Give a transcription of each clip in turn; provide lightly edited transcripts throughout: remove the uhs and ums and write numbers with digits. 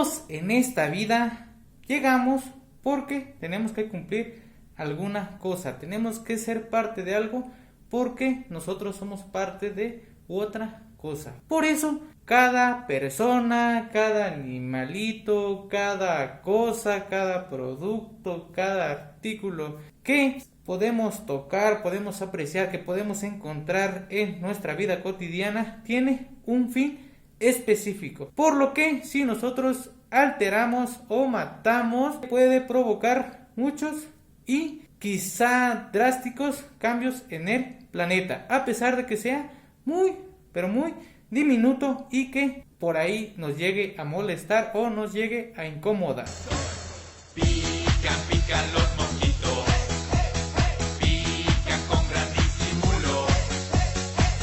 Todos en esta vida llegamos porque tenemos que cumplir alguna cosa, tenemos que ser parte de algo porque nosotros somos parte de otra cosa. Por eso, cada persona, cada animalito, cada cosa, cada producto, cada artículo que podemos tocar, podemos apreciar, que podemos encontrar en nuestra vida cotidiana, tiene un fin específico. Por lo que si nosotros alteramos o matamos, puede provocar muchos y quizá drásticos cambios en el planeta, a pesar de que sea muy, pero muy diminuto y que por ahí nos llegue a molestar o nos llegue a incomodar. Pican, pican los mosquitos, pican con gran disimulo.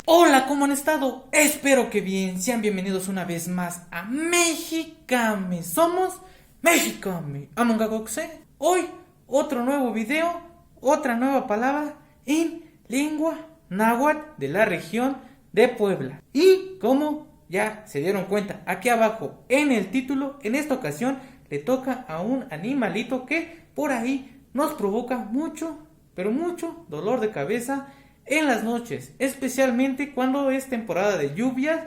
Hola, ¿cómo han estado? Espero que bien. Sean bienvenidos una vez más a Mexicame. Somos Mexicame. Amongagoxe. Hoy otro nuevo video, otra nueva palabra en lengua náhuatl de la región de Puebla. Y como ya se dieron cuenta aquí abajo en el título, en esta ocasión le toca a un animalito que por ahí nos provoca mucho, pero mucho dolor de cabeza en las noches, especialmente cuando es temporada de lluvias,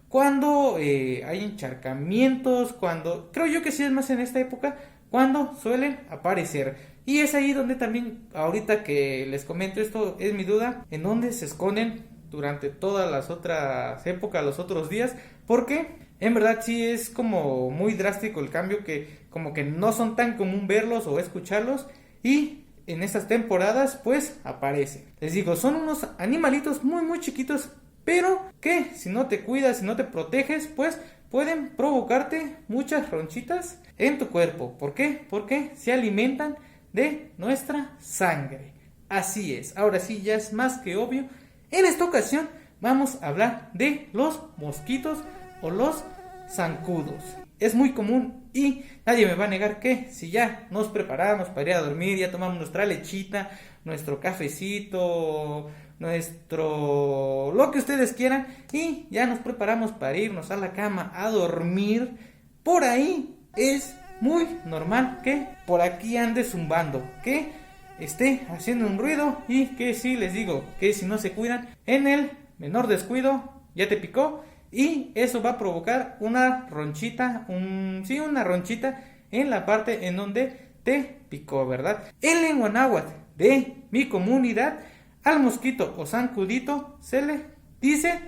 cuando hay encharcamientos, cuando, creo yo que sí es más en esta época, cuando suelen aparecer. Y es ahí donde también, ahorita que les comento esto, es mi duda, en dónde se esconden durante todas las otras épocas, los otros días, porque en verdad sí es como muy drástico el cambio, que como que no son tan común verlos o escucharlos, y en estas temporadas pues aparecen. Les digo, son unos animalitos muy muy chiquitos, pero que si no te cuidas, si no te proteges, pues pueden provocarte muchas ronchitas en tu cuerpo. ¿Por qué? Porque se alimentan de nuestra sangre. Así es, ahora sí ya es más que obvio. En esta ocasión vamos a hablar de los mosquitos o los zancudos. Es muy común y nadie me va a negar que si ya nos preparamos para ir a dormir, ya tomamos nuestra lechita, nuestro cafecito, lo que ustedes quieran, y ya nos preparamos para irnos a la cama a dormir, por ahí es muy normal que por aquí ande zumbando, que esté haciendo un ruido, y que si les digo que si no se cuidan, en el menor descuido ya te picó, y eso va a provocar una ronchita, una ronchita en la parte en donde te picó, ¿verdad? En lengua náhuatl de mi comunidad, al mosquito o zancudito se le dice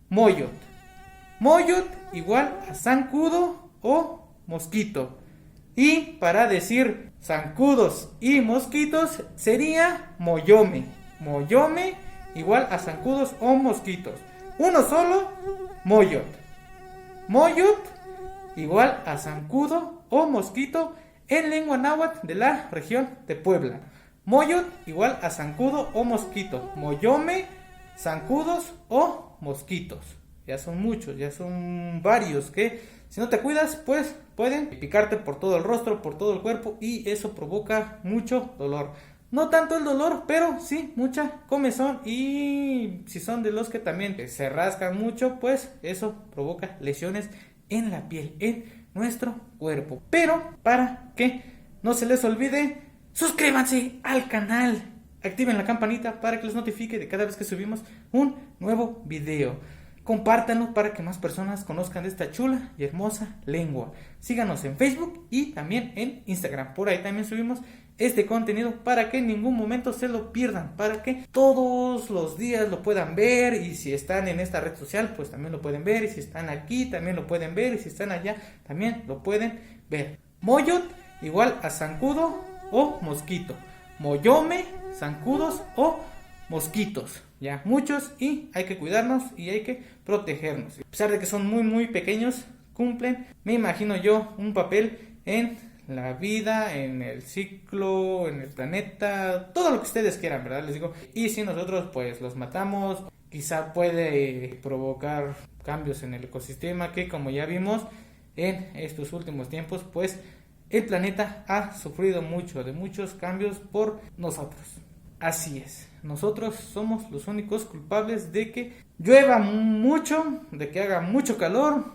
moyot. Moyot igual a zancudo o mosquito. Y para decir zancudos y mosquitos sería moyome. Moyome igual a zancudos o mosquitos. Uno solo, moyot. Moyot igual a zancudo o mosquito en lengua náhuatl de la región de Puebla. Moyot igual a zancudo o mosquito. Moyome, zancudos o mosquitos. Ya son muchos, ya son varios que si no te cuidas pues pueden picarte por todo el rostro, por todo el cuerpo, y eso provoca mucho dolor. No tanto el dolor, pero sí mucha comezón, y si son de los que también se rascan mucho, pues eso provoca lesiones en la piel, en nuestro cuerpo. Pero para que no se les olvide, suscríbanse al canal, activen la campanita para que les notifique de cada vez que subimos un nuevo video. Compártanlo para que más personas conozcan de esta chula y hermosa lengua. Síganos en Facebook y también en Instagram. Por ahí también subimos este contenido para que en ningún momento se lo pierdan, para que todos los días lo puedan ver, y si están en esta red social pues también lo pueden ver, y si están aquí también lo pueden ver, y si están allá también lo pueden ver. Moyot igual a zancudo o mosquito. Moyome, zancudos o mosquitos. Ya muchos, y hay que cuidarnos y hay que protegernos. A pesar de que son muy muy pequeños, cumplen, me imagino yo, un papel en la vida, en el ciclo, en el planeta, todo lo que ustedes quieran, ¿verdad? Les digo, y si nosotros pues los matamos, quizá puede provocar cambios en el ecosistema, que como ya vimos en estos últimos tiempos, pues el planeta ha sufrido mucho de muchos cambios por nosotros. Así es, nosotros somos los únicos culpables de que llueva mucho, de que haga mucho calor,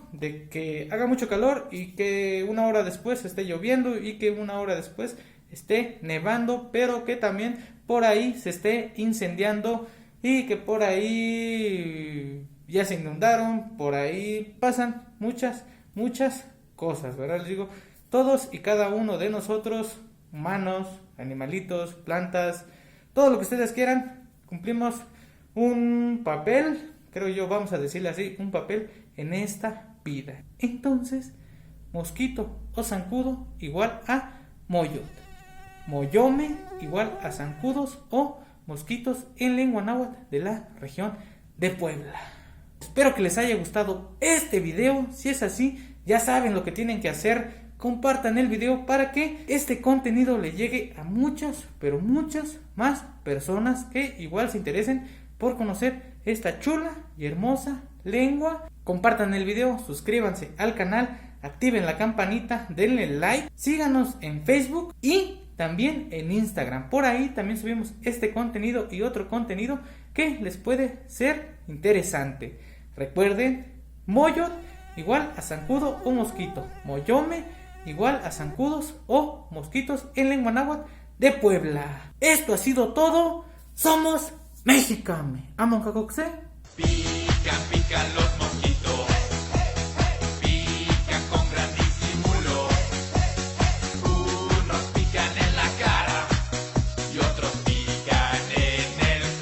y que una hora después esté lloviendo y que una hora después esté nevando, pero que también por ahí se esté incendiando y que por ahí ya se inundaron, por ahí pasan muchas cosas, ¿verdad? Les digo, todos y cada uno de nosotros, humanos, animalitos, plantas, todo lo que ustedes quieran, cumplimos un papel, creo yo, vamos a decirle así, un papel en esta vida. Entonces, mosquito o zancudo igual a moyot. Moyome igual a zancudos o mosquitos en lengua náhuatl de la región de Puebla. Espero que les haya gustado este video. Si es así, ya saben lo que tienen que hacer. Compartan el video para que este contenido le llegue a muchas, pero muchas más personas que igual se interesen por conocer esta chula y hermosa lengua. Compartan el video, suscríbanse al canal, activen la campanita, denle like, síganos en Facebook y también en Instagram. Por ahí también subimos este contenido y otro contenido que les puede ser interesante. Recuerden, moyot igual a zancudo o mosquito. Moyome igual a zancudos o mosquitos en lengua náhuatl de Puebla. Esto ha sido todo. Somos Mexicame. Amoncacoxe. Pica, pica los